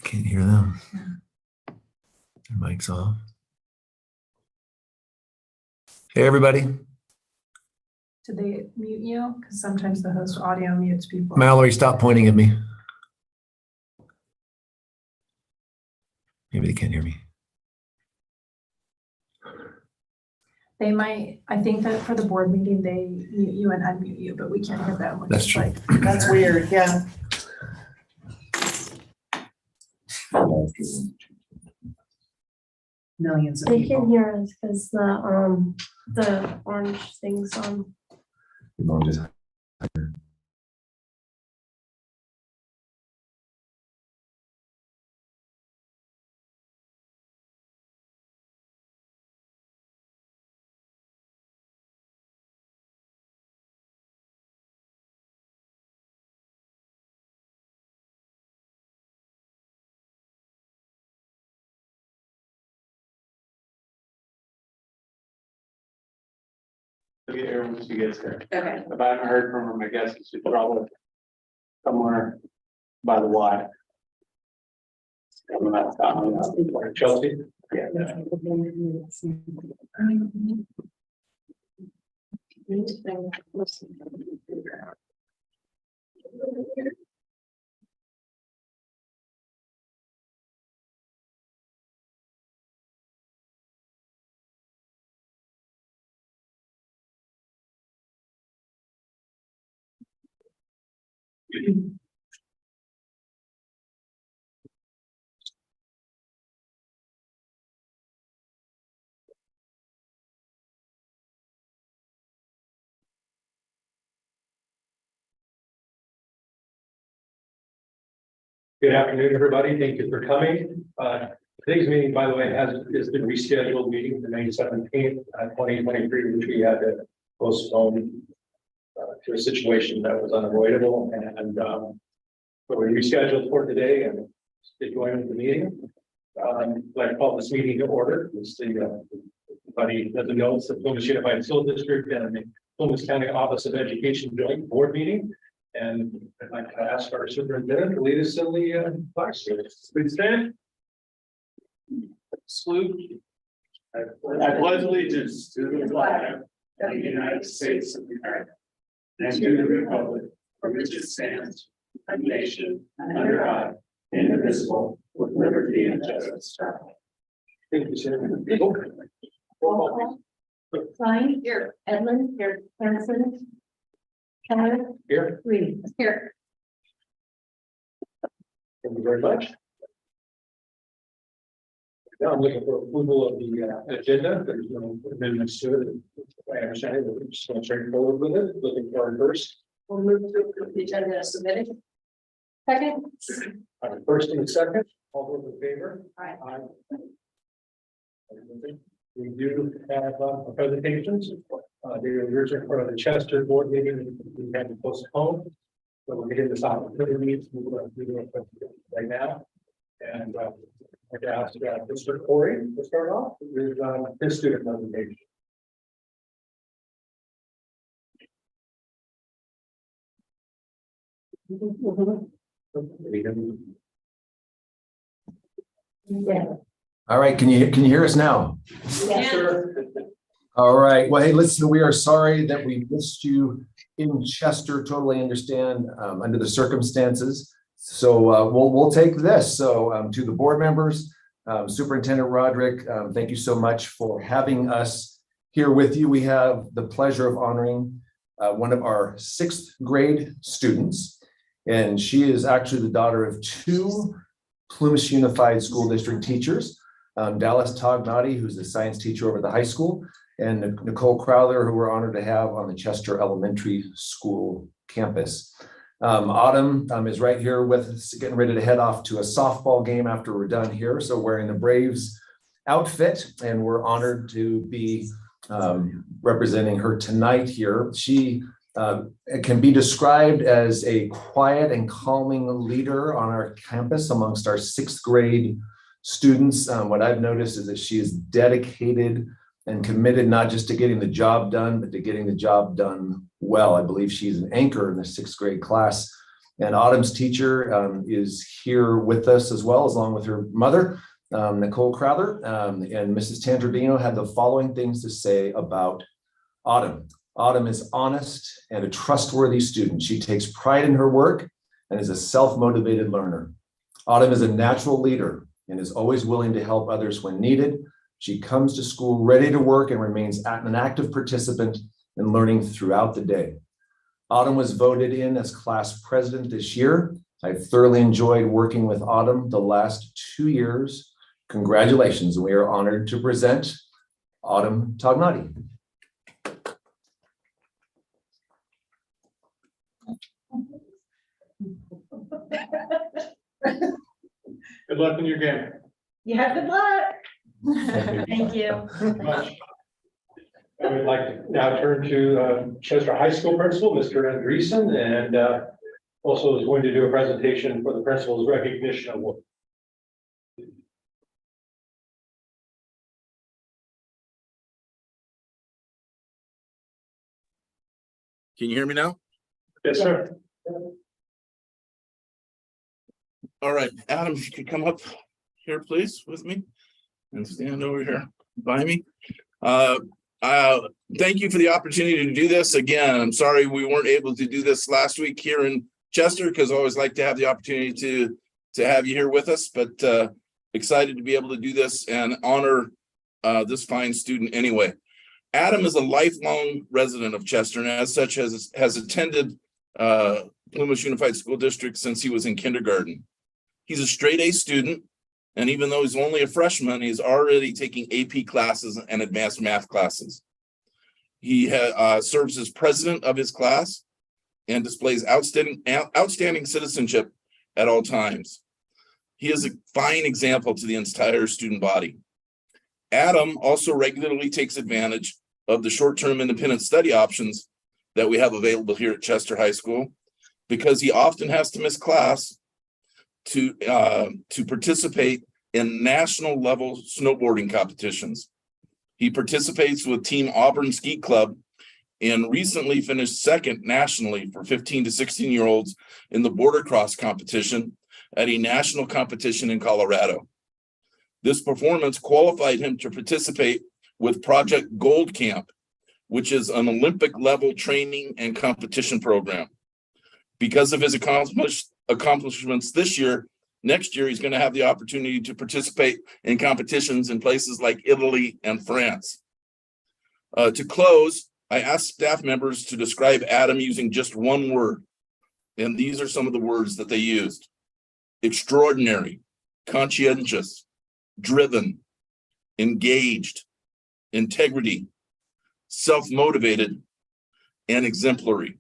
Can't hear them. Their mic's off. Hey, everybody. Did they mute you? Because sometimes the host audio mutes people. Mallory, stop pointing at me. Maybe they can't hear me. They might, I think that for the board meeting, they mute you and unmute you, but we can't hear them. Which That's is true. like, That's weird, yeah. Millions of They can people. hear us because the orange thing's on. Look at Aaron when she gets there. Okay. If I haven't heard from him, I guess she's probably somewhere by the Y. Chelsea? Yeah. Good afternoon, everybody. Thank you for coming. Today's meeting, by the way, has been rescheduled meeting to May 17th, 2023, which we had to postpone to a situation that was unavoidable, and but we rescheduled for today and to join the meeting. I'd like to call this meeting to order. It's the everybody doesn't know, it's the Columbus Unified School District and the Columbus County Office of Education Joint Board Meeting. And I'd like to ask our superintendent to lead us in the flag salute. Please stand. Salute. I pledge allegiance to the flag of the United States of America and to the republic for which it stands, a nation under God, indivisible, with liberty and justice. Thank you, sir. Klein. Here. Edmund. Here. Hanson. Keller. Here. Reed. Here. Thank you very much. Now I'm looking for approval of the agenda. There's no amendments to it. I understand it. We're just going straight forward with it. Looking for it first. We'll move to approve the agenda as submitted. Second. First and second. All those in favor? Aye. We do have presentations. Yours are for the Chester board meeting. We had to postpone. So we're getting this opportunity to do it right now. And I'd ask Mr. Corey to start off with his student presentation. Yeah. All right, can you hear us now? All right. Well, hey, listen, we are sorry that we missed you in Chester. Totally understand under the circumstances. So we'll take this. So to the board members, Superintendent Roderick, thank you so much for having us here with you. We have the pleasure of honoring one of our 6th grade students, and she is actually the daughter of 2 Columbus Unified School District teachers, Dallas Tognati, who's a science teacher over at the high school, and Nicole Crowther, who we're honored to have on the Chester Elementary School campus. Autumn is right here with us, getting ready to head off to a softball game after we're done here. So wearing the Braves outfit, and we're honored to be representing her tonight here. She can be described as a quiet and calming leader on our campus amongst our 6th grade students. What I've noticed is that she is dedicated and committed not just to getting the job done, but to getting the job done well. I believe she's an anchor in the 6th grade class And Autumn's teacher is here with us as well, along with her mother, Nicole Crowther. And Mrs. Tandradino had the following things to say about Autumn. Autumn is honest and a trustworthy student. She takes pride in her work and is a self-motivated learner. Autumn is a natural leader and is always willing to help others when needed. She comes to school ready to work and remains an active participant in learning throughout the day. Autumn was voted in as class president this year. I've thoroughly enjoyed working with Autumn the last 2 years. Congratulations, and we are honored to present Autumn Tognati. Good luck in your game. Yeah, good luck. Thank you. Much. I would like to now turn to Chester High School Principal, Mr. Andreessen, and also is going to do a presentation for the Principal's Recognition Award. Can you hear me now? Yes, sir. All right, Adam, if you could come up here, please, with me and stand over here by me. Thank you for the opportunity to do this. Again, I'm sorry we weren't able to do this last week here in Chester, because I always like to have the opportunity to have you here with us, but excited to be able to do this and honor this fine student anyway. Adam is a lifelong resident of Chester, and as such has attended Plumas Unified School District since he was in kindergarten. He's a straight A student, and even though he's only a freshman, he's already taking AP classes and advanced math classes. He serves as president of his class and displays outstanding citizenship at all times. He is a fine example to the entire student body. Adam also regularly takes advantage of the short-term independent study options that we have available here at Chester High School, because he often has to miss class to participate in national level snowboarding competitions. He participates with Team Auburn Ski Club and recently finished second nationally for 15 to 16-year-olds in the border cross competition at a national competition in Colorado. This performance qualified him to participate with Project Gold Camp, which is an Olympic level training and competition program. Because of his accomplishments this year, next year he's going to have the opportunity to participate in competitions in places like Italy and France. To close, I asked staff members to describe Adam using just one word, and these are some of the words that they used: extraordinary, conscientious, driven, engaged, integrity, self-motivated, and exemplary.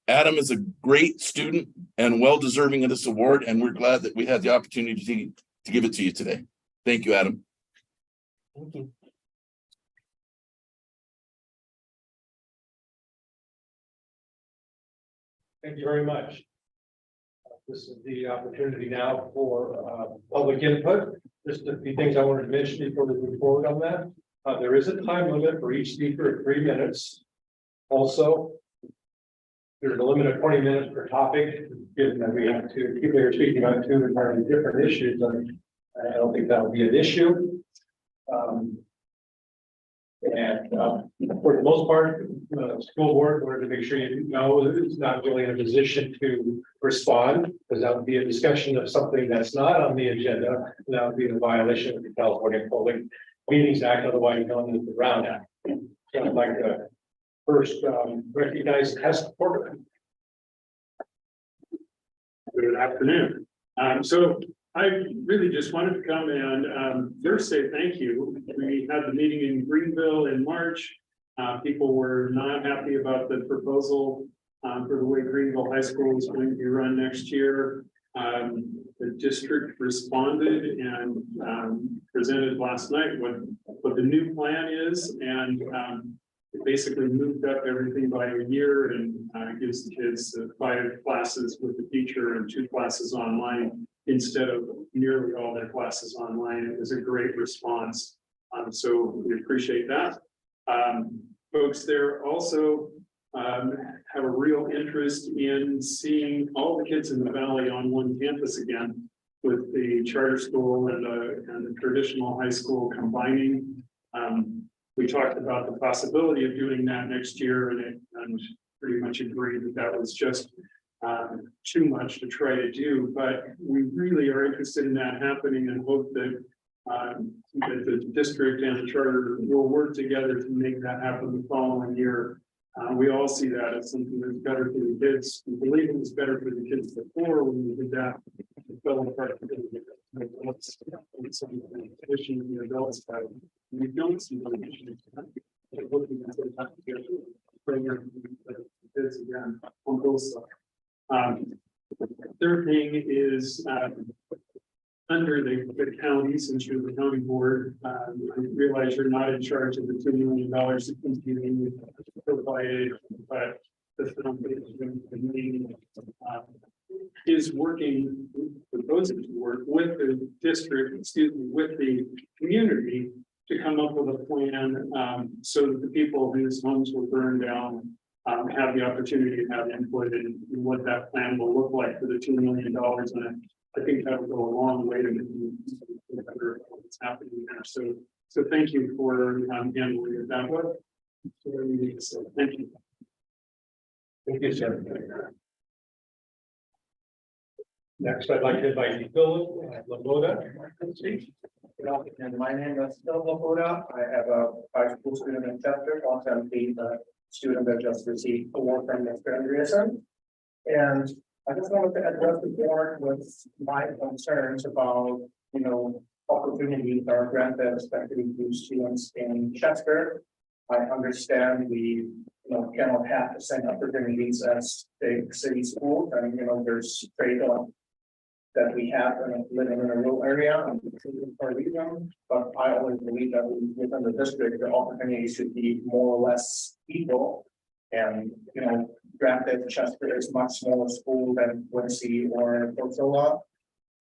Adam is a great student and well-deserving of this award, and we're glad that we had the opportunity to give it to you today. Thank you, Adam. Thank you. Thank you very much. This is the opportunity now for public input. Just a few things I wanted to mention before we move forward on that. There is a time limit for each speaker of 3 minutes. Also, there's a limit of 20 minutes per topic, given that we have two people here speaking on two entirely different issues. I don't think that will be an issue. For the most part, the school board wanted to make sure you know it's not really in a position to respond, because that would be a discussion of something that's not on the agenda. That would be a violation of the California Public Meetings Act, otherwise known as the Brown Act. So I'd like to first recognize Tess Porter. Good afternoon. So I really just wanted to come and first say thank you. We had the meeting in Greenville in March. People were not happy about the proposal for the way Greenville High School is going to be run next year. The district responded and presented last night what the new plan is, and it basically moved up everything by a year and gives the kids 5 classes with the teacher and 2 classes online instead of nearly all their classes online. It was a great response. So we appreciate that. Folks, there also have a real interest in seeing all the kids in the valley on one campus again, with the charter school and the traditional high school combining. We talked about the possibility of doing that next year, and pretty much agreed that that was just too much to try to do. But we really are interested in that happening and hope that that the district and the charter will work together to make that happen the following year. We all see that as something that's better for the kids. We believe it was better for the kids before when we did that. It fell apart. Some issue in the adults side. We don't see the issue. Looking at the kids again on both sides. Third thing is under the county, since you're the county board, I realize you're not in charge of the $2 million that continue provided, but the foundation is working, for those of you who work with the district, with the community to come up with a plan so that the people whose homes were burned down have the opportunity to have input in what that plan will look like for the $2 million. And I think that will go a long way to making what's happening there. So thank you for handling it that way. So thank you. Thank you, sir. Next, I'd like to invite Philip Laboda. And my name is Phil Laboda. I have a high school student in Chester, also I'm the student that just received award from Mr. Andreessen. And I just wanted to address the board with my concerns about, opportunities that are granted, especially to students in Chester. I understand we, cannot have the same opportunities as big city schools, and there's trade-off that we have living in a rural area and for a region. But I always believe that within the district, the opportunities should be more or less equal. And granted, Chester is much smaller school than Quincy or Portola.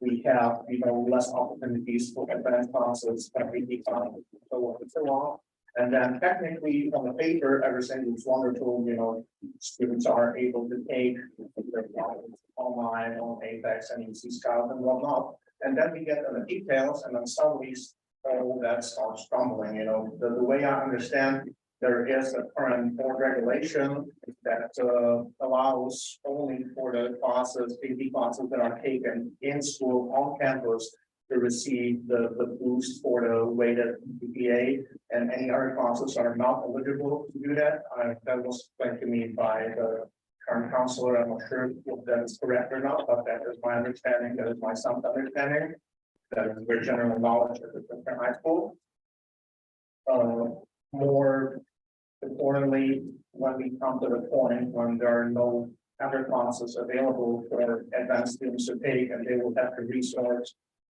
We have less opportunities for advanced classes than we have so on. And then technically on the paper, everything is wonderful. Students are able to take their classes online on Apex and UC Scout and whatnot. And then we get into the details, and then suddenly all that starts crumbling. The way I understand, there is a current board regulation that allows only for the classes, AP classes that are taken in school on campus to receive the boost for the weighted GPA, and any other classes are not eligible to do that. That was explained to me by the current counselor. I'm not sure if that is correct or not, but that is my understanding. That is my son's understanding. That is very general knowledge at the high school. More importantly, when we come to the point when there are no other classes available for advanced students to take, and they will have to resort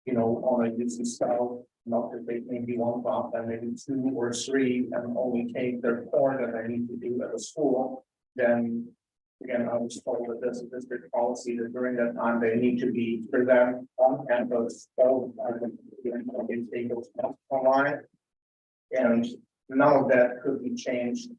on a UC style, not to take maybe one class and maybe 2 or 3 and only take their core that they need to do at the school, then again, I was told that this is district policy that during that time they need to be present on campus all the time, and take those classes online. And none of that could be changed,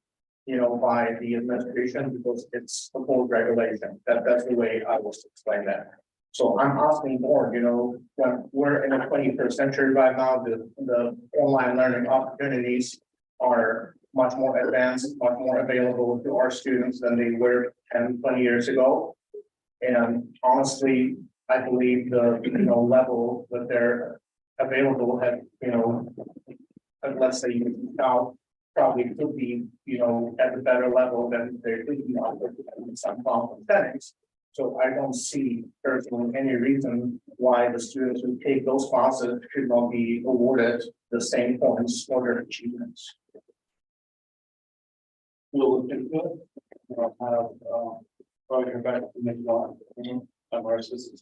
by the administration because it's a board regulation. That's the way I was to explain that. So I'm asking more, when we're in the 21st century right now, the online learning opportunities are much more advanced, much more available to our students than they were 10, 20 years ago. And honestly, I believe the level that they're available at, let's say now probably could be, at a better level than they could be offered in some settings. So I don't see personally any reason why the students who take those classes should not be awarded the same points for their achievements. We'll look into it. I'll have probably back to make one of our assistants.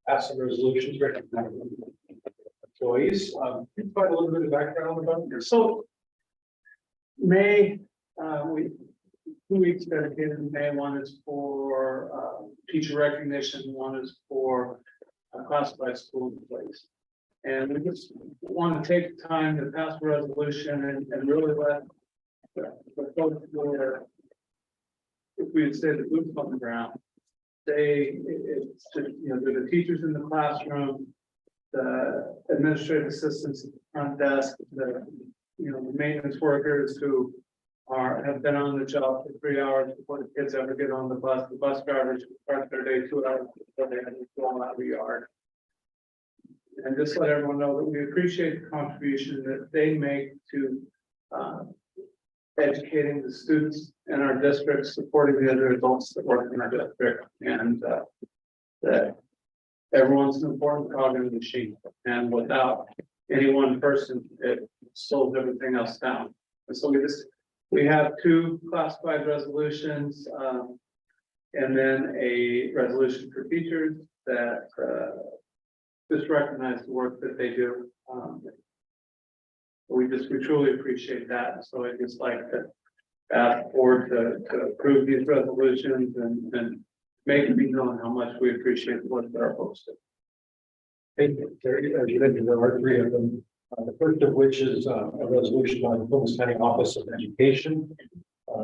Have some resolutions recognizing employees. Provide a little bit of background about yourself. So May, 2 weeks dedicated in May. One is for teacher recognition, one is for classified school employees. And we just want to take the time to pass a resolution and really let the folks who are, if we would say the boots on the ground, it's just, the teachers in the classroom, the administrative assistants at the front desk, the maintenance workers who have been on the job for 3 hours before the kids ever get on the bus drivers who start their day 2 hours before they have to go out of the yard. And just let everyone know that we appreciate the contribution that they make to educating the students in our district, supporting the other adults that work in our district, and that everyone's an important cog in the machine. And without any one person, it slows everything else down. And so we have 2 classified resolutions, and then a resolution for teachers that just recognize the work that they do. We truly appreciate that. So I'd just like to ask the board to approve these resolutions and make it be known how much we appreciate the work that our folks do. Thank you, Terry. As you mentioned, there are 3 of them. The first of which is a resolution by the Columbus County Office of Education.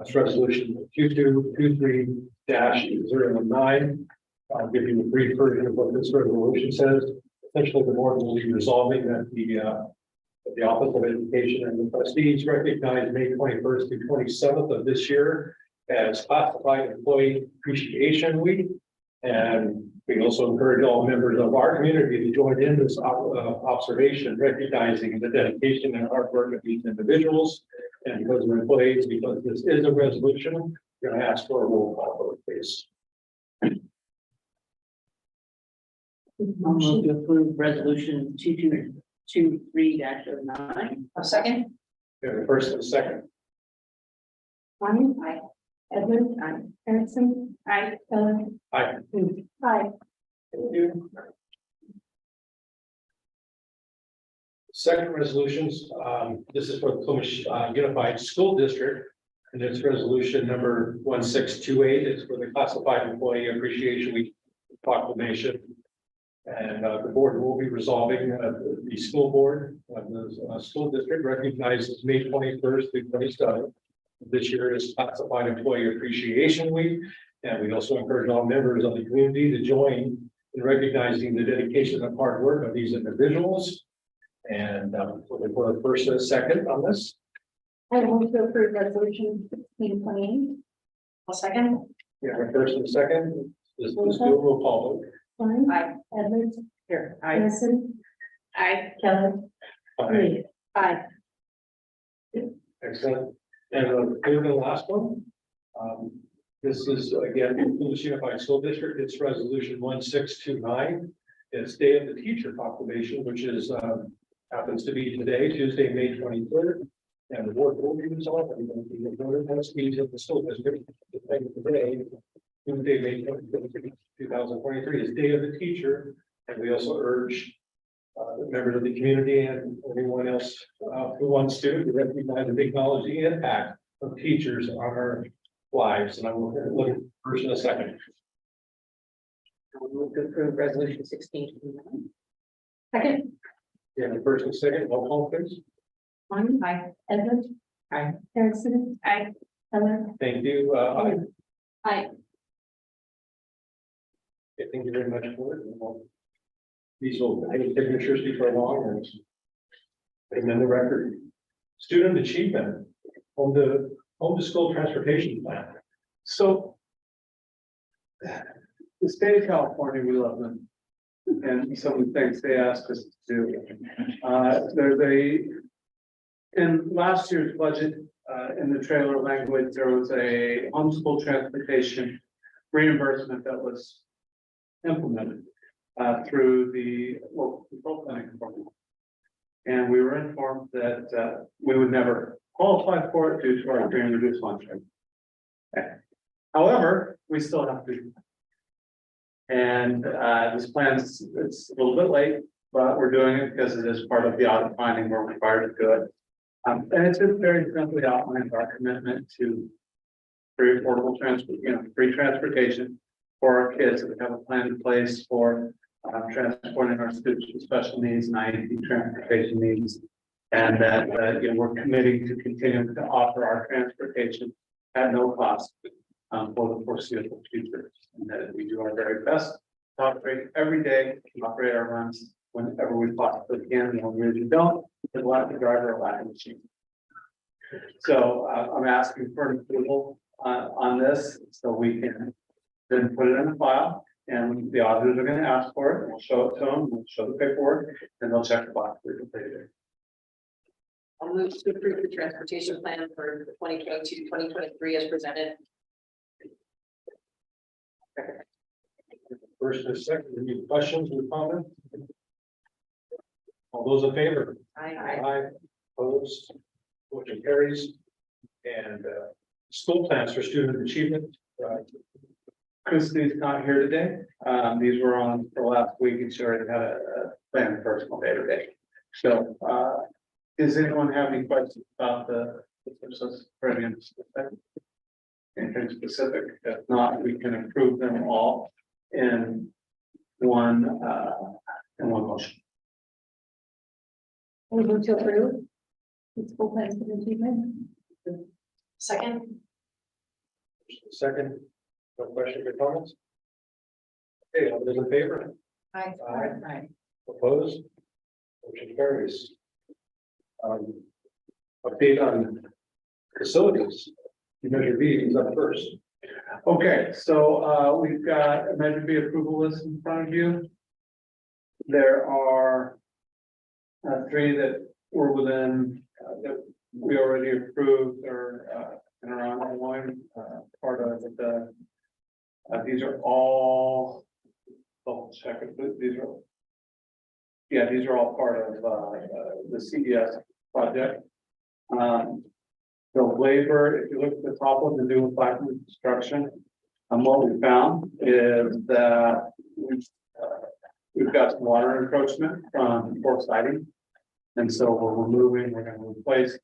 It's resolution 2223-019. I'll give you a brief version of what this resolution says. Essentially, the board will be resolving that the Office of Education and the trustees recognize May 21st through 27th of this year as Classified Employee Appreciation Week. And we also encourage all members of our community to join in this observation, recognizing the dedication and hard work of these individuals. And because of employees, because this is a resolution, we're going to ask for a roll call vote, please. Motion to approve resolution 2223-09. A second. We have a first and a second. Bonnie? Aye. Edmund? Aye. Harrison? Aye. Keller? Aye. Aye. Thank you. Second resolutions, this is for the Columbus Unified School District, and it's resolution number 1628. It's for the Classified Employee Appreciation Week proclamation. And the board will be resolving the school board of the school district recognizes May 21st through 27th. This year is Classified Employee Appreciation Week. And we also encourage all members of the community to join in recognizing the dedication and hard work of these individuals. And looking for a first and a second on this. I move to approve resolution 1628. A second. We have a first and a second. This is do a roll call vote. Bonnie? Aye. Edmund? Here. Aye. Harrison? Aye. Keller? Aye. Aye. Excellent. And the third and last one. This is again, Columbus Unified School District. It's resolution 1629. It's Day of the Teacher proclamation, which is happens to be today, Tuesday, May 23rd. And the board will be resolved. And the board has meetings of the school district today, Tuesday, May 23rd, 2023 is Day of the Teacher. And we also urge members of the community and anyone else who wants to recognize and acknowledge the impact of teachers on our lives. And I will look first in a second. I'll move to approve resolution 1629. Second. Yeah, the first and second, roll call please. Bonnie? Aye. Edmund? Aye. Harrison? Aye. Keller? Thank you. Aye. Aye. Okay, thank you very much for it. These will, any signatures before long and put them in the record. Student achievement on the home to school transportation plan. So the state of California, we love them. And some of the things they ask us to do. In last year's budget, in the trailer language, there was a homeschool transportation reimbursement that was implemented through the local control planning program. And we were informed that we would never qualify for it due to our free and reduced lunch rate. Okay. However, we still have to. And this plan is, it's a little bit late, but we're doing it because it is part of the audit finding we're required to do it. And it's just very simply outlines our commitment to free affordable transport, free transportation for our kids. We have a plan in place for transporting our students with special needs and IEP transportation needs. And that, we're committing to continuing to offer our transportation at no cost for the foreseeable future. And that we do our very best to operate every day, operate our runs whenever we possibly can, and when we really don't, there's a lack of driver or lack of machine. So I'm asking for approval on this, so we can then put it in the file, and the auditors are gonna ask for it, and we'll show it to them, we'll show the paperwork, and they'll check the box for completed. I'll move to approve the transportation plan for 2022-2023 as presented. First and second, any questions or comments? All those in favor? Aye. Opposed, motion carries. And school plans for student achievement. Christie's not here today. These were on for last week, and she already had a planned personal day today. So, does anyone have any questions about the process for anything specific? If not, we can approve them all in one motion. We move to approve. The school plans for the achievement. Second. Second, no questions or comments? Okay, all those in favor? Aye. Aye. Opposed? Motion carries. Update on facilities. Measure B is up first. Okay, so we've got a Measure B approval list in front of you. There are three that were within that we already approved or and are ongoing part of the. These are all. Double check it. These are. Yeah, these are all part of the CDS project. The waiver, if you look at the top of the new platinum construction, what we found is that we've got some water encroachment from poor siding. And so we're going to replace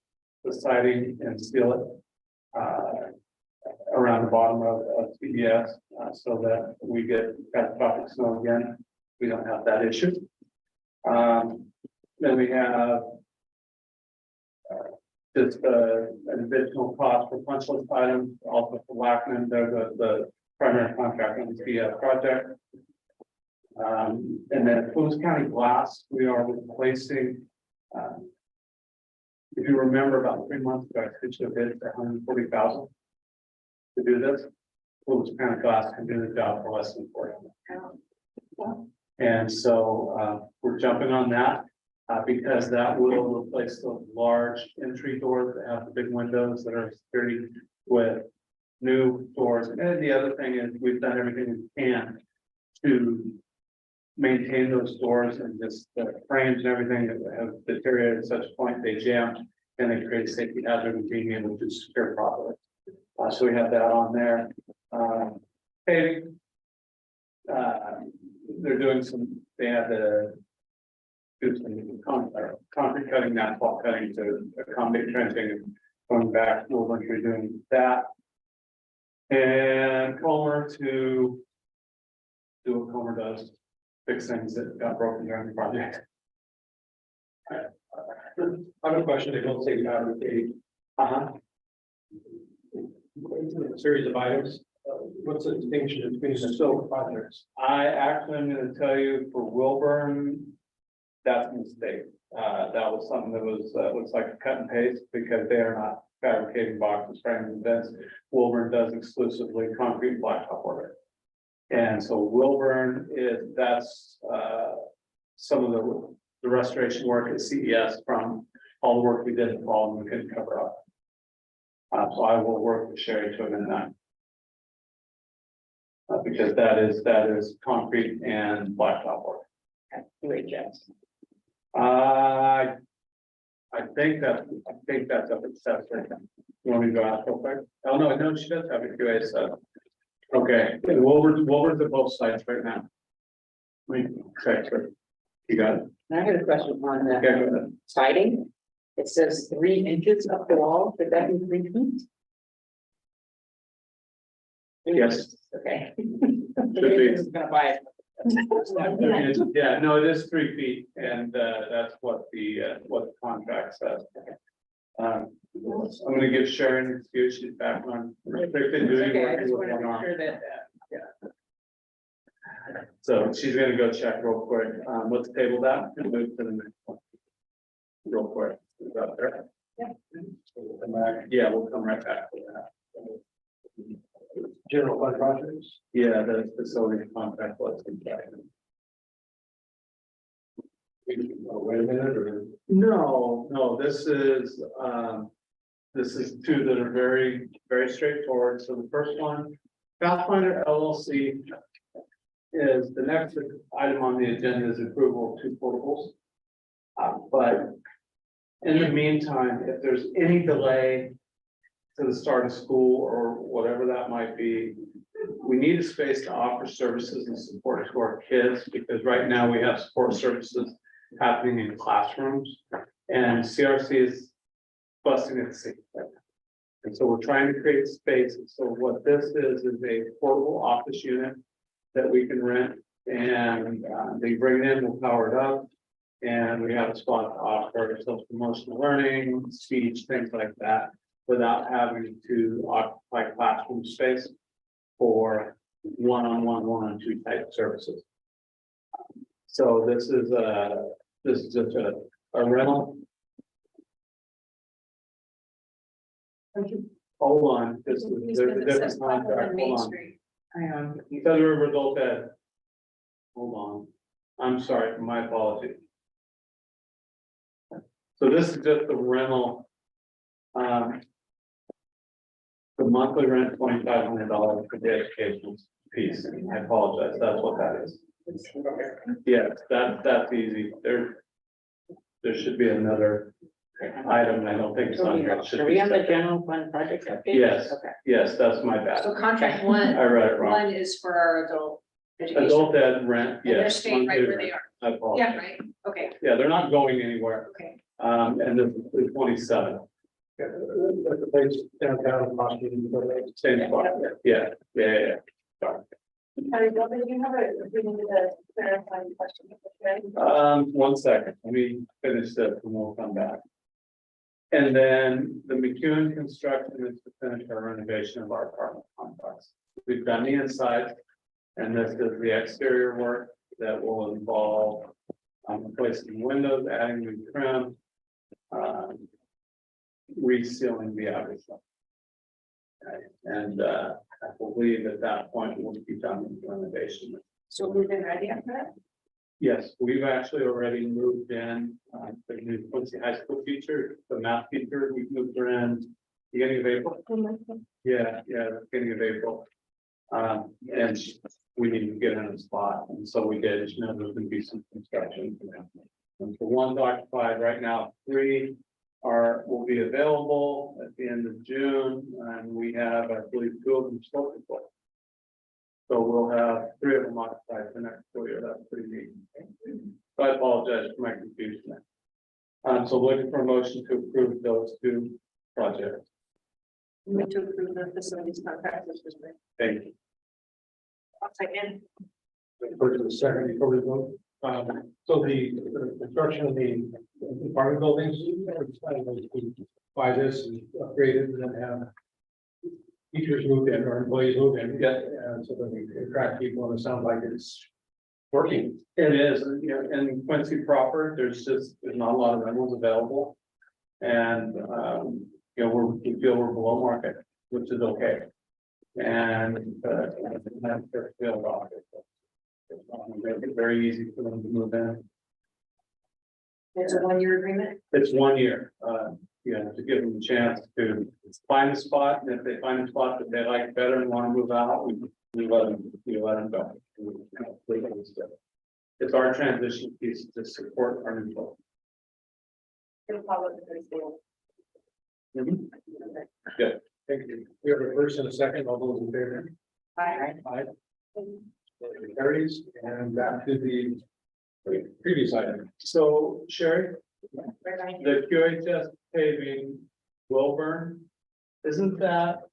the siding and seal it around the bottom of CDS so that we get catastrophic snow again. We don't have that issue. Then we have just an additional cost for punch list items, also for Lackman, they're the primary contractor on the project. And then Coos County Glass, we are replacing. If you remember about 3 months ago, I pitched a bid for $140,000 to do this. Coos County Glass can do the job for less than $40,000. And so we're jumping on that. Because that will replace those large entry doors that have the big windows that are security with new doors. And the other thing is we've done everything we can to maintain those doors, and just the frames and everything that have deteriorated at such a point they jam and they create a safety hazard and being able to secure properly. So we have that on there. Paving. They're doing some, they had to do some concrete cutting, asphalt cutting to accommodate trenching and going back, we're going to be doing that. And Comer to do what Comer does, fix things that got broken during the project. I have a question. They don't say you have a date. Series of items. What's the distinction between the two projects? I actually am going to tell you for Wilburn, that's a mistake. That was something that was looks like a cut and paste because they are not fabricating boxes, frames, and vents. Wilburn does exclusively concrete blacktop work. And so Wilburn that's some of the restoration work at CES from all the work we did in the fall and we couldn't cover up. So I will work with Sherry to amend that. Because that is concrete and blacktop work. Great, Jess. I think that's up at Seth's right now. You want me to go ask real quick? Oh, no, she does have a QA set. Okay, Wilbur's at both sites right now. Okay, sure. You got it. I had a question on Okay, go ahead. the siding. It says 3 inches up the wall. Could that be 3 feet? Yes. Okay. Should be. Gonna buy Yeah, no, it is 3 feet, and that's what the contract says. I'm gonna give Sharon an excuse, she's back on restricted duty. Okay, I working just with wanted to one make arm. sure that. So she's gonna go check real quick. Let's table that and move to the next one. Real quick. Is that fair? Yeah. We'll come back. Yeah, we'll come right back to that. General fund projects. Yeah, the facility contract was. Wait a minute, or? No, this is two that are very, very straightforward. So the first one, Pathfinder LLC is the next item on the agenda is approval of 2 portables. But in the meantime, if there's any delay to the start of school or whatever that might be, we need a space to offer services and support to our kids, because right now we have support services happening in classrooms, and CRC is busting at the seams right now. And so we're trying to create space. So what this is a portable office unit that we can rent, and they bring it in, we'll power it up. And we have a spot to offer self-promotional learning, speech, things like that, without having to occupy classroom space for one-on-one, one-on-two type services. So this is just a rental. Hold on, this is there's a different contract, hold on. Hang on. Federal River Ed. Hold on, I'm sorry, my apologies. So this is just the rental. The monthly rent, $2,500 for the educational piece. I apologize, that's what that is. Yeah, that's easy. There should be another item. I don't think it's on here. It should Are be we on the separate. general fund project update? Yes. Okay. Yes, that's my bad. So contract one, I read it wrong. one is for our adult education. Adult ed rent, And they're yes. staying right monthly where they rent. are. I apologize. Yeah, right, okay, Yeah, they're not going anywhere. okay. And the 27. At the place downtown, possibly. Same spot. Yeah. Sorry. Sorry, Bill, did you have we needed a clarifying question? One second, let me finish this and we'll come back. And then the McEwen construction is to finish our renovation of our apartment complex. We've done the inside, and this is the exterior work that will involve replacing windows, adding new trim, resealing the outer stuff. Okay. And I believe at that point we'll be done with renovation. So we've been ready after that? Yes, we've actually already moved in, the new Quincy High School teacher, the math teacher, we moved her in beginning of April. Yeah, beginning of April. And we need to get in a spot, and so we did, you know, there's gonna be some construction. And for one's occupied right now, 3 will be available at the end of June, and we have, I believe, 2 of them spoken for. So we'll have 3 of them occupied for next school year. That's pretty neat. So I apologize for my confusion there. So looking for a motion to approve those 2 projects. We to approve the facilities contract, which was great. Thank you. Second. First and second before we vote. So the construction of the apartment buildings, buy this and upgrade it and then have teachers move in or employees move in. Yeah. And so that we attract people and it sounds like it's working. It is, you know, in Quincy proper, there's not a lot of rentals available. And, you know, we feel we're below market, which is okay. And, that's their field office. Make it very easy for them to move in. It's a 1-year agreement. It's 1 year, you know, to give them a chance to find a spot, and if they find a spot that they like better and want to move out, we let them go. It's our transition piece to support our new folks. It'll follow the first deal. Good. Thank you. We have a first and a second, all those in favor? Aye. Aye. Carries, and back to the previous item. So Sherry, the QHS paving Wilburn, isn't that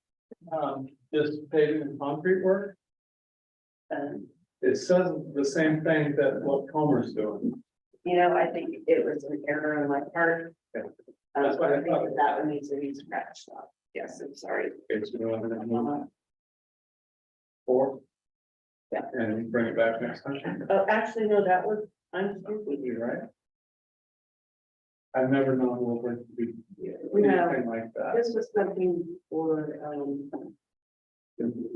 just paving and concrete work? it says the same thing that what Comer's doing. You know, I think it was an error on my part. That's what I think thought. that one needs to be scratched off. Yes, I'm sorry. It's doing 4. Yeah. And bring it back next time. Oh, actually, no, that was, I'm stupid. You're right. I've never known Wilbur to be No. anything like that. This was something for,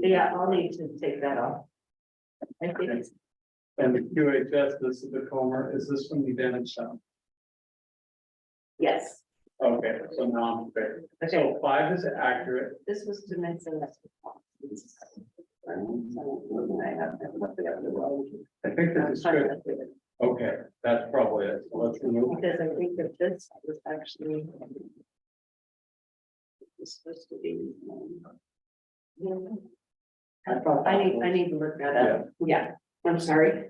yeah, I'll need to take that off. I think it's, And the QHS, this is the Comer, is this from the damage zone? yes, Okay, so now I'm clear. okay, So 5 is accurate. this was to mention that's. I think the description, okay, that's probably it. So let's remove. Because I think that this was actually. It's supposed to be. I need to look that up. Yeah, I'm sorry.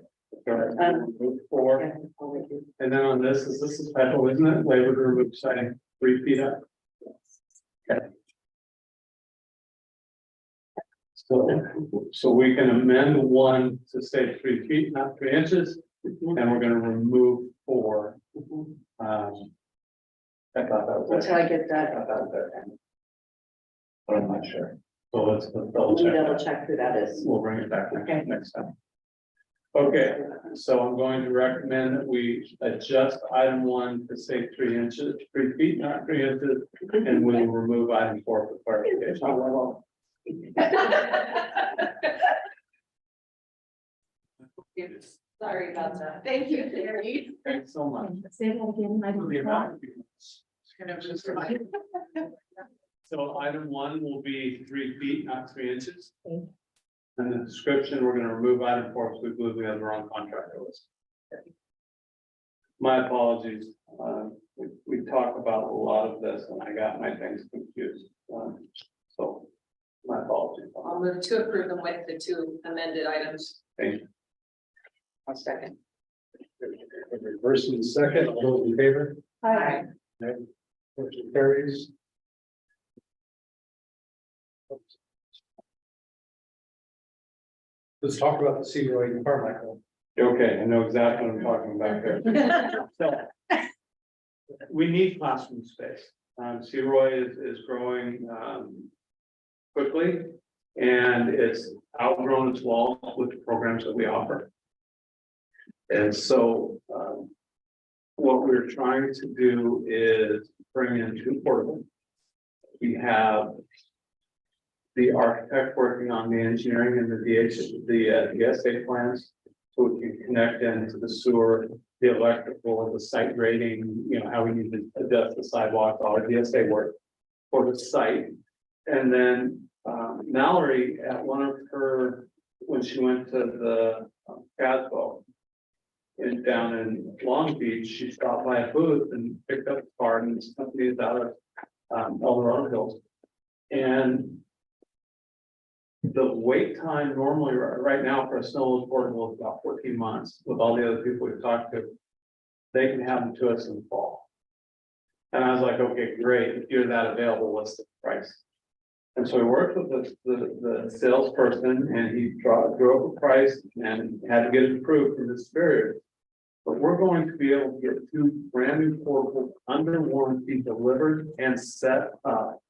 Move 4. Yeah, I'll wait here. And then on this is special, isn't it? Labor to remove siding 3 feet up. Okay. So we can amend 1 to say 3 feet, not 3 inches, and we're gonna remove 4. I thought that was it. Until I get I that, thought that was it. But I'm not sure. So let's double let me check. double that. check who that is. We'll bring it back Okay. next time. Okay, so I'm going to recommend that we adjust item 1 to say 3 inches, 3 feet, not 3 inches, and we will remove item 4 for clarification. Sorry about that. Thank you, Terry. Thanks so much. Say that again. I don't know. So item 1 will be 3 feet, not 3 inches. And the description, we're gonna remove item 4, because we believe we have the wrong contractor list. My apologies, we talked about a lot of this and I got my things confused. So my apologies. I'll move to approve them with the 2 amended items. Thank you. I'll second. First and second, all those in favor? Hi. Motion carries. Let's talk about the Searoy and Carmichael. Okay, I know exactly what I'm talking about there. So, we need classroom space. Searoy is growing quickly, and it's outgrown its walls with the programs that we offer. And so what we're trying to do is bring in 2 portables. We have the architect working on the engineering and the DSA plans, so we can connect into the sewer, the electrical, the site grading, you know, how we need to adjust the sidewalk, all our DSA work for the site. And then Mallory, at one of her, when she went to the Casbo down in Long Beach, she stopped by a booth and picked up a card, and this company is out of El Dorado Hills. And the wait time normally right now for a snow portable is about 14 months. With all the other people we've talked to, they can have them to us in the fall. And I was like, okay, great. If you're that available, what's the price? And so we worked with the salesperson, and he drove a price and had to get it approved from the superior. But we're going to be able to get 2 brand new portables under warranty delivered and set up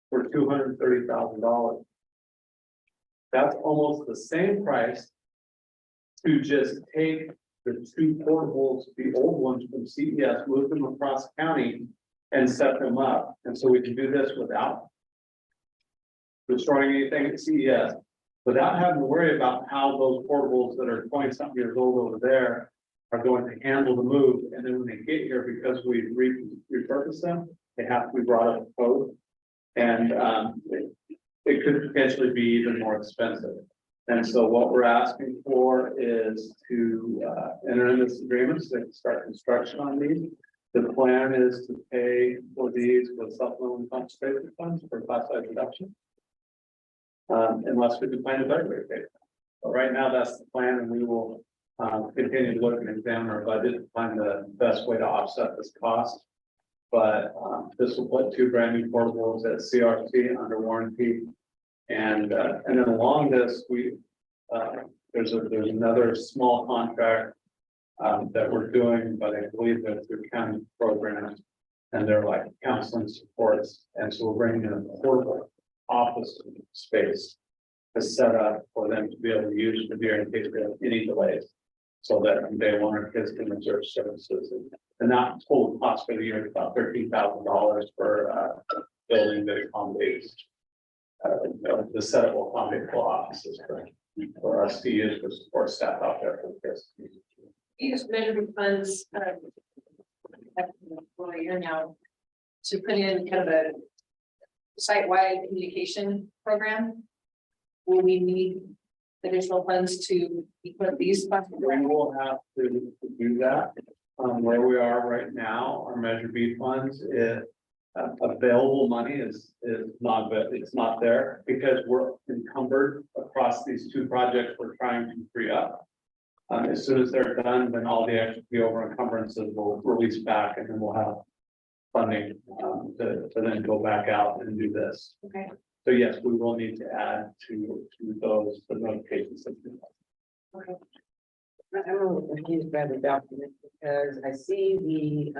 for $230,000. That's almost the same price to just take the 2 portables, the old ones from CES, move them across the county and set them up. And so we can do this without destroying anything at CES, without having to worry about how those portables that are 20-something years old over there are going to handle the move. And then when they get here, because we repurpose them, they have to be brought up to code. And it could potentially be even more expensive. And so what we're asking for is to enter in this agreement so they can start construction on these. The plan is to pay for these with supplemental compensation funds for class size reduction. Unless we can find a better way to pay. But right now, that's the plan, and we will continue to look and examine our budget to find the best way to offset this cost. But this will put 2 brand new portables at CRC under warranty. And then along this, we there's another small contract that we're doing, but I believe that through county programs. And they're like counseling supports, and so we're bringing in a portable office space to set up for them to be able to use for during case we have any delays. So that from day one, our kids can observe services, and that total cost for the year is about $13,000 for building that accommodates. The setup will accommodate full offices for us to use for support staff out there for the kids. Use measurement funds, for a year now, to put in kind of a site-wide communication program. Will we need additional funds to equip these? We will have to do that. Where we are right now, our Measure B funds is available money is not, it's not there because we're encumbered across these two projects we're trying to free up. As soon as they're done, then all the extra over encumbrances will release back, and then we'll have funding to then go back out and do this. Okay. So yes, we will need to add to those the notification system. Okay. I'm a little confused by the document because I see the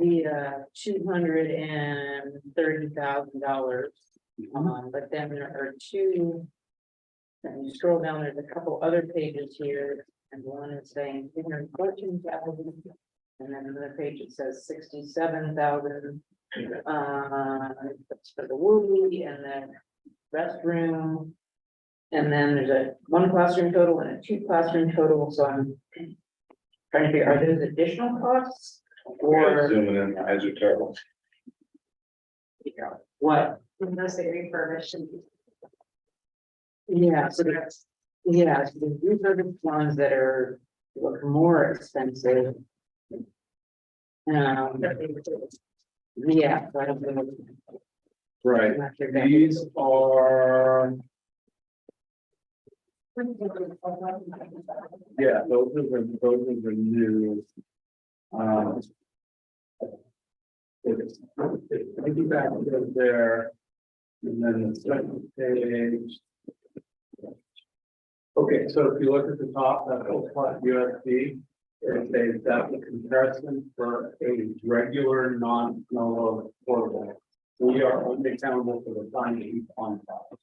$230,000. But then there are two. And you scroll down, there's a couple other pages here, and one is saying 14,000, and then another page it says 67,000. That's for the Woody and then restroom. And then there's a 1 classroom total and a 2 classroom total, so I'm trying to figure, are those additional costs? Or Zooming in, eyes are terrible. what? Unless they refurbish and. Yeah, so that's, yeah, so these are the ones that are look more expensive. Yeah, so I don't know. Right, I'm not sure exactly. these are, yeah, those are the new. It's back there, and then the second page. Okay, so if you look at the top, that whole plot USD, it says that the comparison for a regular non-snow portable. We are only accountable for the time heat on top.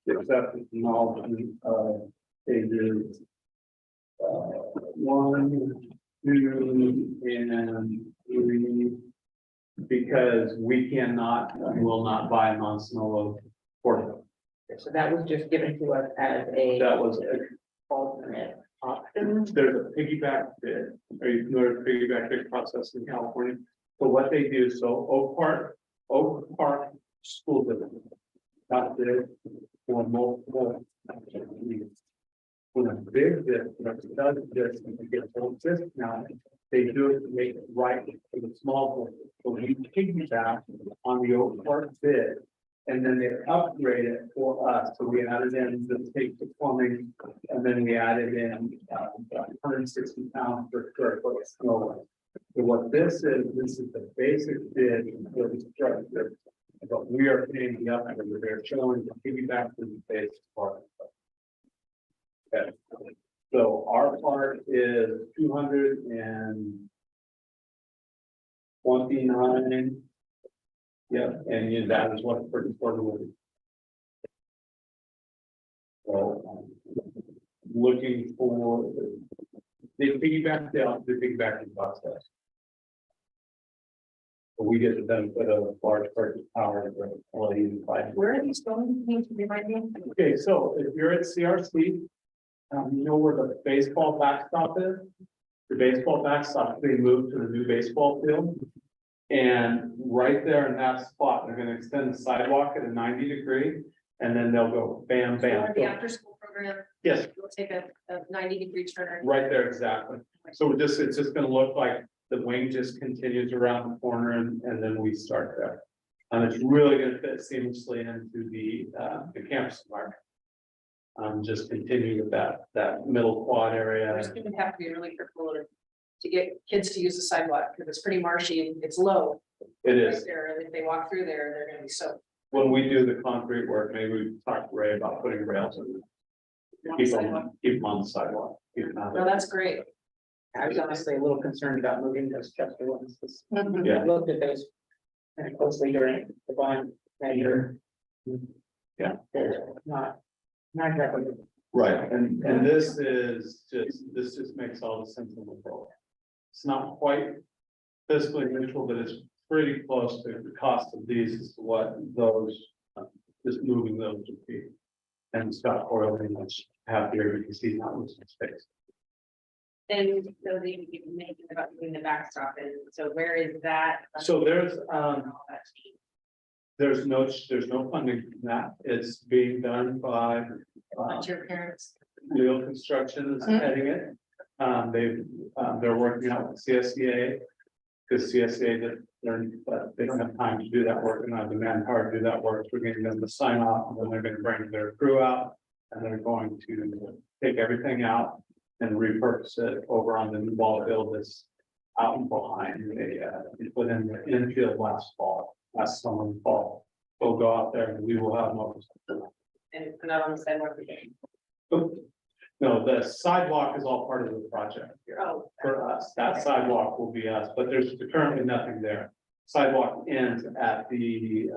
Except the technology pages 1, 2, and 3. Because we cannot and will not buy a non-snow portable. So that was just given to us as a That was alternate option. there's a piggyback bid. Are you familiar with piggyback bid process in California? So what they do, so Oak Park School District. Got bid for multiple. When a big district does this, and you get full discount, they do it to make it right for the small one. So we piggyback on the Oak Park bid. And then they upgrade it for us, so we added in the state plumbing, and then we added in 160 pounds per square foot of snow. So what this is the basic bid for the structure, but we are paying the upgrade, they're showing the piggyback to the base part. Okay, so our part is 229. Yeah, and that is what pretty important. So looking for the piggybacking process. But we get the benefit of large purchase power. Where are these going? Can you remind me? Okay, so if you're at CRC, you know where the baseball backstop is? The baseball backstop, they moved to the new baseball field. And right there in that spot, they're gonna extend the sidewalk at a 90-degree, and then they'll go bam, bam. The after school program, Yes, we'll take a 90-degree turn. right there, exactly. So it's just gonna look like the wing just continues around the corner and then we start there. And it's really gonna fit seamlessly into the campus environment. Just continue with that middle quad area. We're just gonna have to be really careful to get kids to use the sidewalk, because it's pretty marshy and it's low. It Right is. there, and if they walk through there, they're gonna be soaked. When we do the concrete work, maybe we talk to Ray about putting rails in. keep them on the sidewalk. Keep them out No, of- that's great. I was honestly a little concerned about moving those Chester ones. 'Cause Yeah. I looked at those kind of closely during the bond measure. Yeah. They're not exactly. Right, and this just makes all the sense in the world. It's not quite fiscally neutral, but it's pretty close to the cost of these is what those, just moving those would be. And Scott Coyle, much happier because he's not losing space. And so they you mentioned about doing the backstop, and so where is that? So there's no funding in that. It's being done by What's your parents? Leo Construction is heading it. They're working out with CSEA. Because CSEA they don't have time to do that work and not the manpower to do that work. We're getting them to sign off and then they're going to bring their crew out. And they're going to take everything out and repurpose it over on the new ball field that's out and behind. They put in the infield last summer and fall. We'll go out there and we will have most. And not on the sidewalk again. No, the sidewalk is all part of the project here. Oh. For us, that sidewalk will be us, but there's currently nothing there. Sidewalk ends at the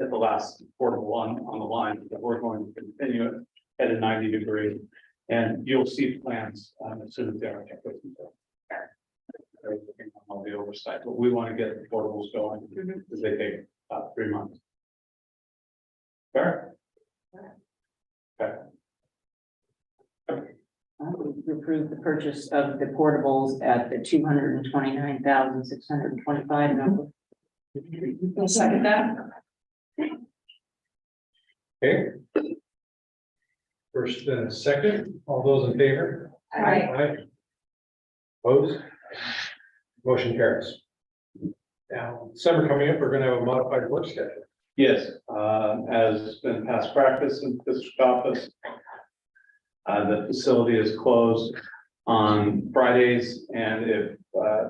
last portable on the line, that we're going to continue it at a 90-degree. And you'll see plans as soon as the architect goes into it. Everything on all the oversight, but we want to get the portables going because they take about 3 months. Fair? Okay. To approve the purchase of the portables at the 229,625 number. I'll second that. Okay. First and second, all those in favor? Aye. Opposed? Motion carries. Now, summer coming up, we're gonna have a modified work schedule. Yes, as been past practice in the district office. The facility is closed on Fridays, and if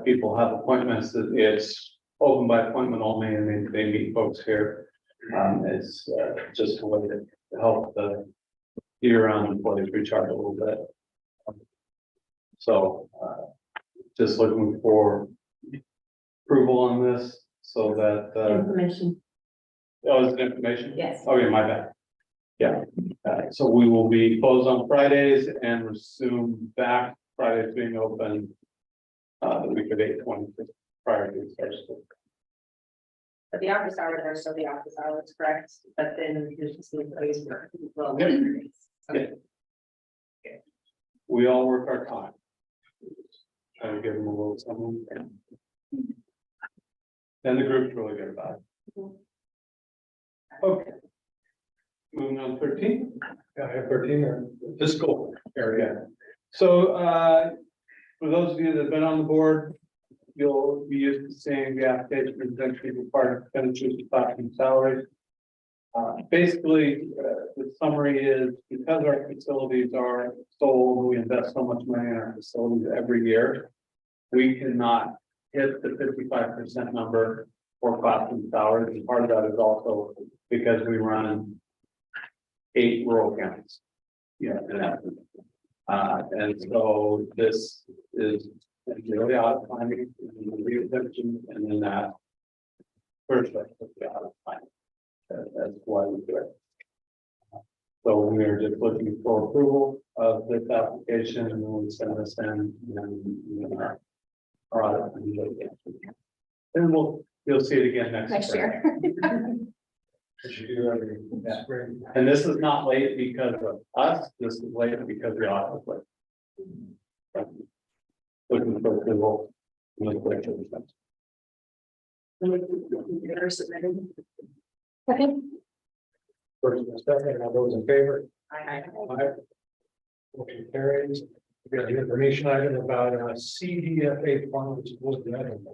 people have appointments, that it's open by appointment only, and they meet folks here. It's just a way to help the year-round employees recharge a little bit. So just looking for approval on this so that Information. oh, is it information? Yes. Oh, yeah, my bad. Yeah, so we will be closed on Fridays and resume back Fridays being open. The week of 8/20 prior to the first. But the office hours are still the office hours, correct? But then there's just the employees work. Well, Yeah. We all work our time. Try to give them a little something. And the group's really good about it. Okay. Moving on 13. Yeah, I have 13 or fiscal area. So, for those of you that have been on the board, you'll be used to seeing the application eventually required expenditures of and salaries. Basically, the summary is because our facilities are sold, we invest so much money in our facilities every year. We cannot hit the 55% number for cost and salaries, and part of that is also because we run 8 rural counties. Yeah, and so this is really out of timing, and then that first out of timing. That's why we do it. So we are just looking for approval of this application, and then we send this in, and then our audit. And you'll see it again next year. We should do every spring. And this is not late because of us, this is late because the audit was late. Looking for approval. Okay. First and second, all those in favor? Aye. Aye. Motion carries. We got an information item about a CDFA fund, which is what the item.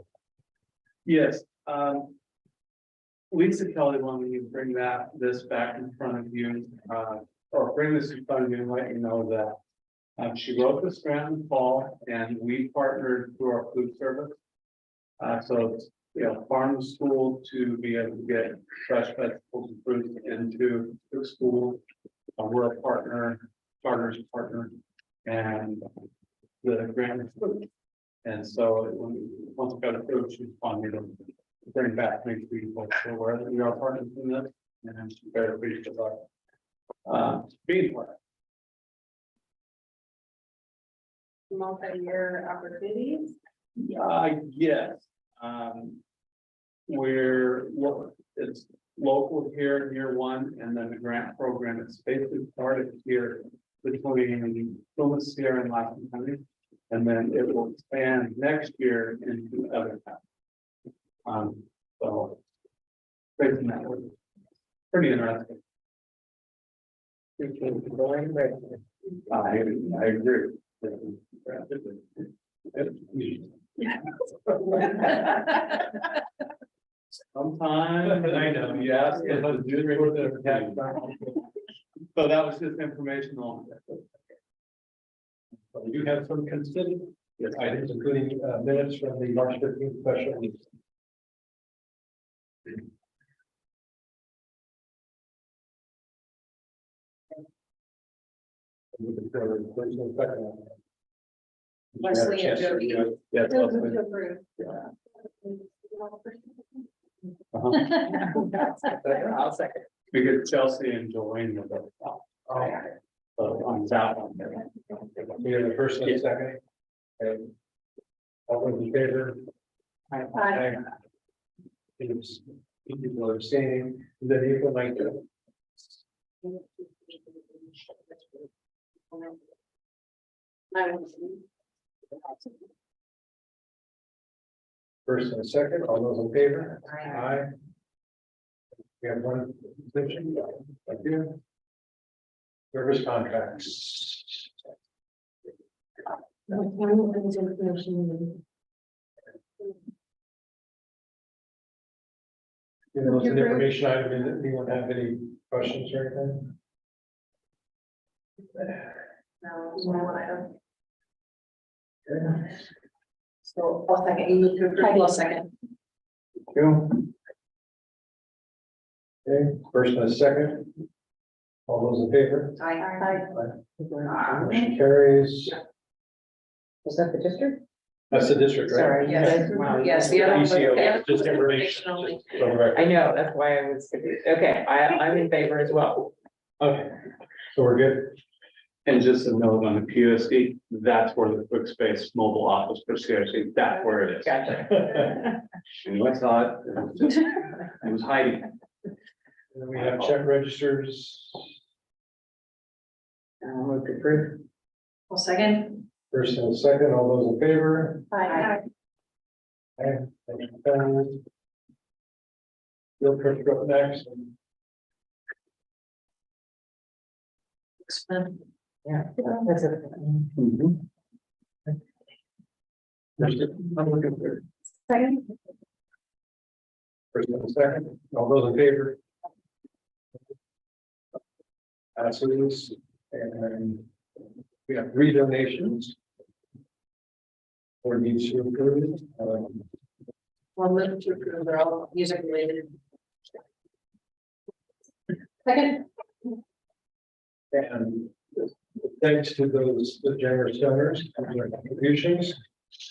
Yes, Lisa Kelly wanted me to bring this back in front of you, or bring this in front of you and let you know that she wrote this grant in the fall, and we partnered through our food service. So it's, farm to school to be able to get fresh vegetables and fruits into the school. we're a partner, charter's partner, and the grant is approved. And so once we got approved, she's funded to bring back next week, so we are partners in this, and she's very appreciative of being part. Multi-year opportunities. Yes. It's local here in year one, and then the grant program is basically started here between Plymouth, Sierra and Lassen County. And then it will expand next year into other towns. So. Great network. Pretty interesting. I agree. Sometimes, I know, yes. So that was just informational. We do have some considered items, including minutes from the March 15th special meeting. We can go to the first and second. Leslie and Jody. Yes. Move to approve. I'll second. We get Chelsea and Joanne with us. So on that one. We have the first and second. Okay. All those in favor? Aye. People are abstaining. Is that April 19th? First and second, all those in favor? Aye. We have one position. Thank you. Service contracts. You know, it's an information item. Anyone have any questions or anything? No, it's only one item. Okay. So I'll second, you move to approve, I'll second. You. Okay, first and a second. All those in favor? Motion carries. Was that the district? That's the district, right? Sorry. Yes. Wow. Yes, the other one was- PCOE, just information. only. just for the record. I know, that's why I was, okay, I'm in favor as well. Okay, so we're good. And just a note on the PUSD, that's where the quick space mobile office for CRC, that's where it is. Gotcha. And you saw it, it was hiding. And then we have check registers. Move to approve. I'll second. First and second, all those in favor? Aye. Okay, motion carries. Field trip up next. Yeah. That's it. I'm looking for Second. first and second, all those in favor? Passes, and we have 3 donations. Board needs to approve. Well, move to approve, they're all music related. Second. And thanks to those generous donors and their contributions.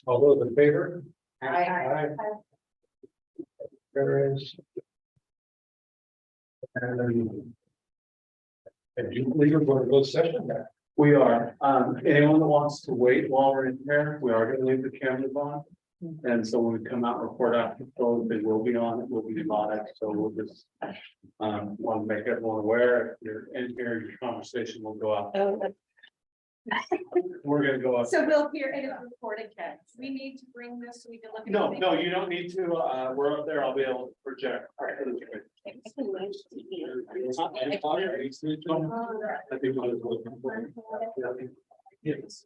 All those in favor? Aye. Carries. And then. And you leave for a closed session. We are, anyone that wants to wait while we're in here, we are gonna leave the cameras on. And so when we come out, and report after close, they will be on, it will be on it, so we'll just. Want to make everyone aware, if you're in here, your conversation will go out. We're gonna go up. So we'll hear it recorded, Ken. We need to bring this so we can look at. No, no, you don't need to, we're up there, I'll be able to project. All right. I think. Yes.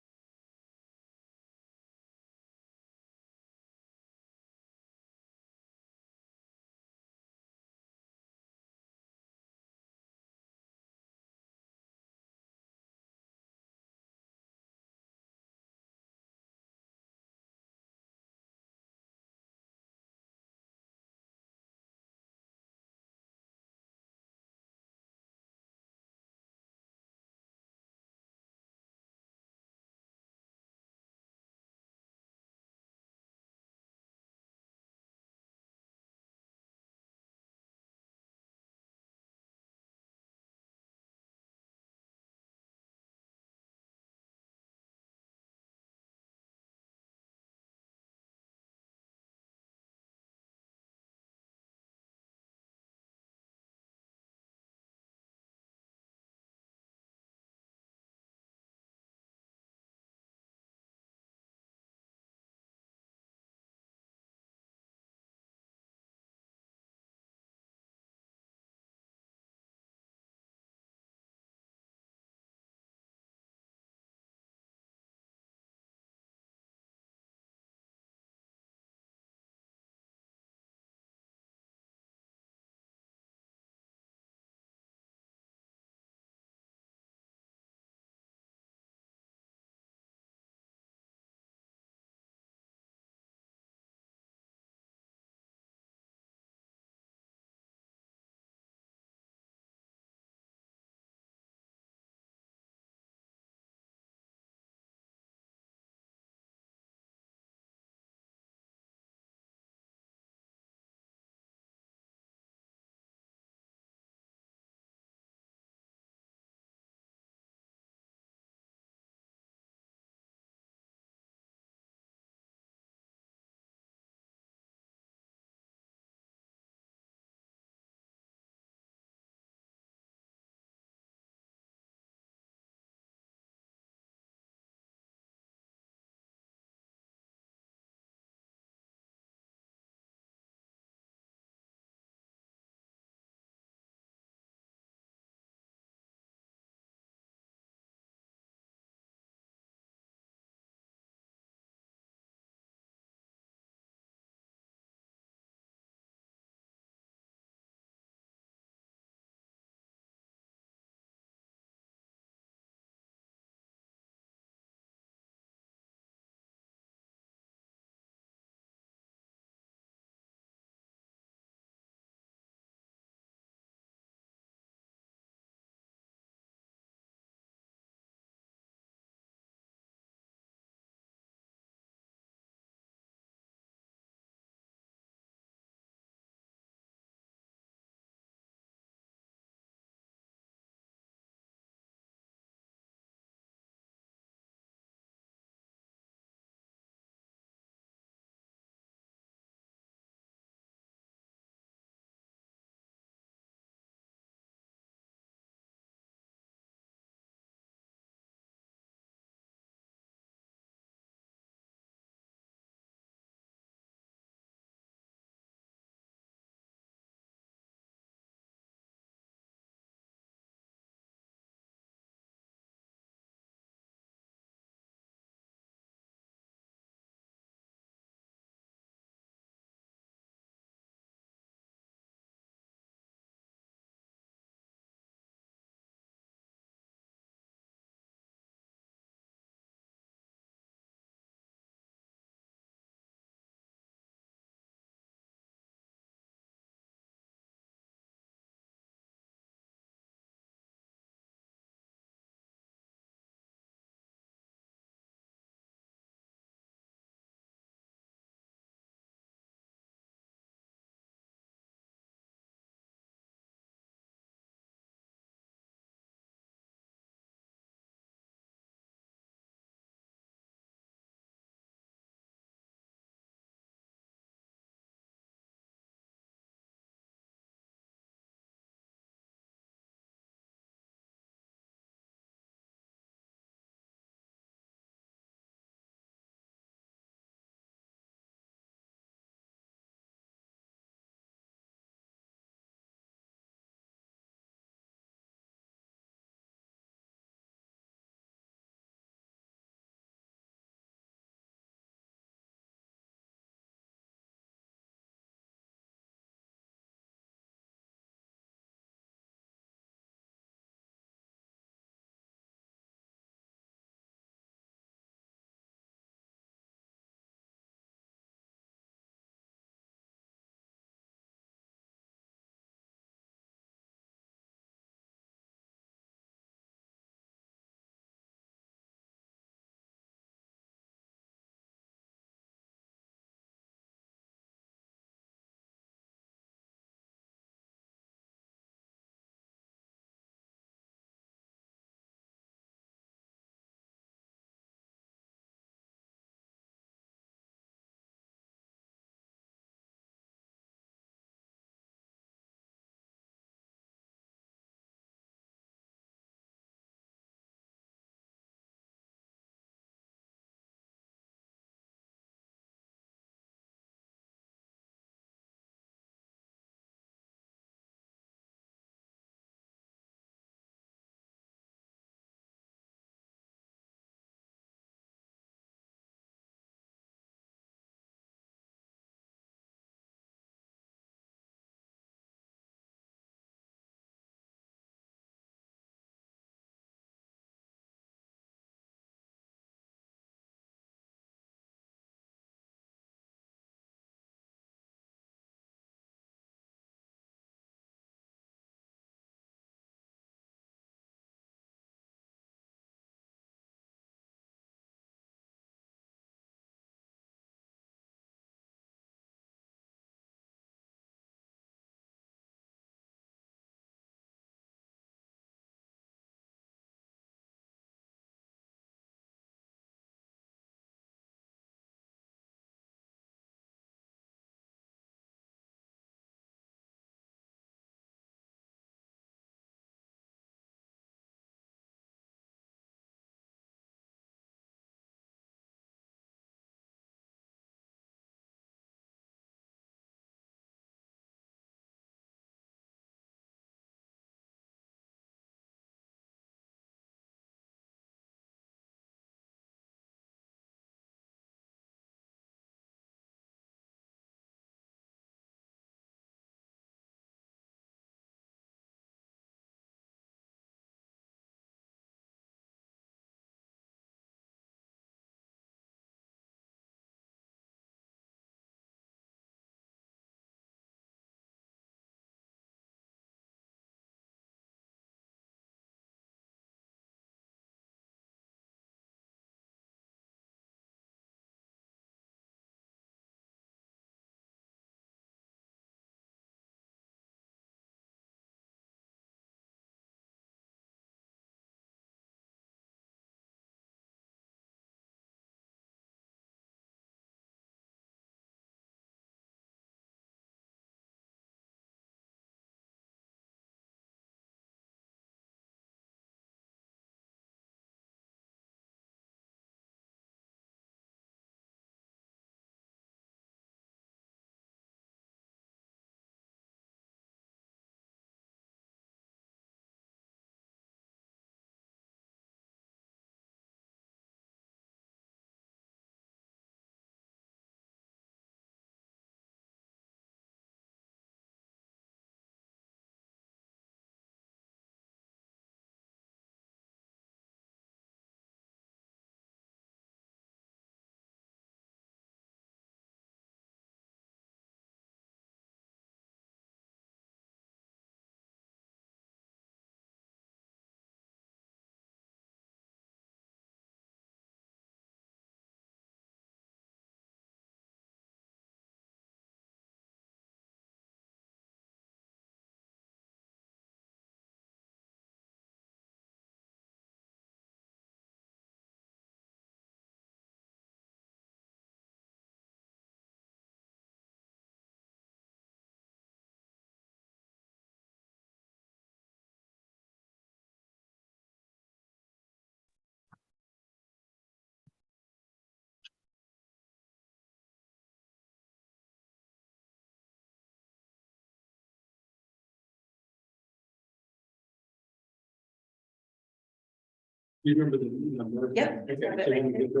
you remember the number? Yep. Okay, so when we get to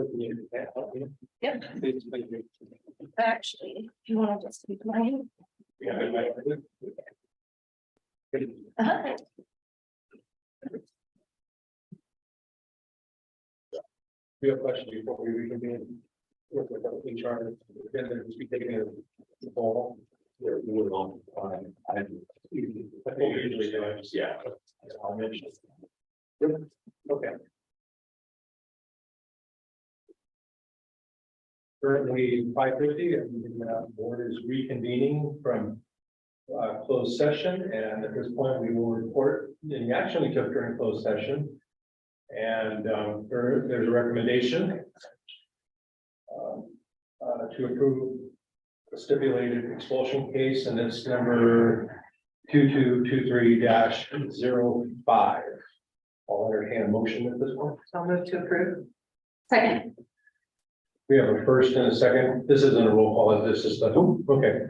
Yep. the- Actually, if you want to just keep mine. Yeah, Uh-huh. we have a question before we reconvene. With the HR, then there's be taking a poll. We're moving on. I think we usually do it, yeah. I'll mention it. Yep. Okay. Currently 5:50 and the board is reconvening from closed session, and at this point we will report the action we took during closed session. And there's a recommendation to approve a stipulated expulsion case, and it's number 2223-05. I'll entertain a motion at this point. I'll move to approve. Second. We have a first and a second. This isn't a roll call, this is the, okay.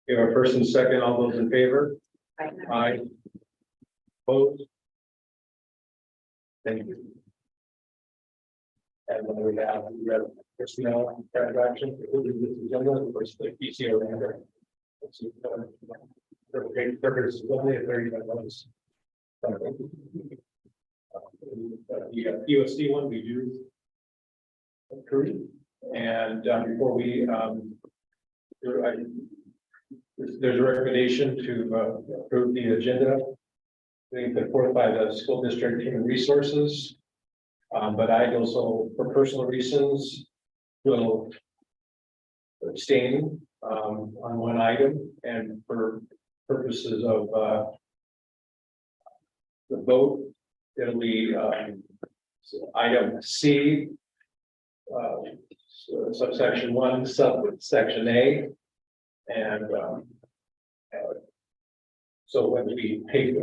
We have a first and second. All those in favor? Aye. Opposed? Thank you. And then we have personnel transaction, including this agenda, versus the PCOE. Let's see, purpose is only at $35. The USD one we do approve, and before we there's a recommendation to approve the agenda being put forth by the school district human resources. But I also, for personal reasons, will abstain on one item, and for purposes of the vote, it'll be item C, subsection 1, subsection A, and so when we take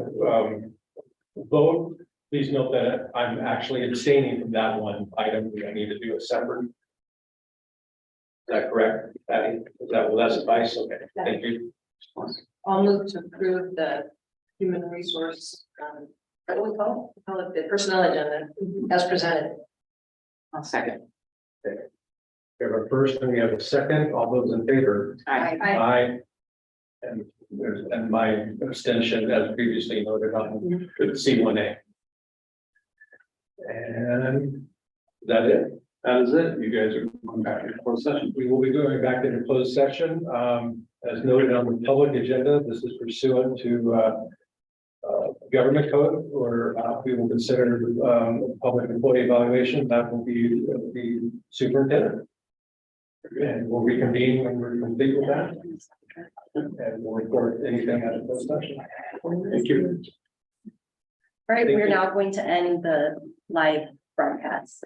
vote, please note that I'm actually abstaining from that one item. I need to do a separate. Is that correct, Patty? Will that suffice? Okay, thank you. I'll move to approve the human resource, what do we call it? Call it the personnel agenda as presented. I'll second. We have a first and we have a second. All those in favor? Aye. Aye. And my abstention, as previously noted on C1A. And is that it? That is it. You guys are going back to closed session. We will be going back into closed session. As noted on the public agenda, this is pursuant to government code, or we will consider public employee evaluation. That will be the superintendent. And we'll reconvene when we're complete with that. And we'll report anything out of closed session. Thank you. All right, Thank we're you. now going to end the live broadcast.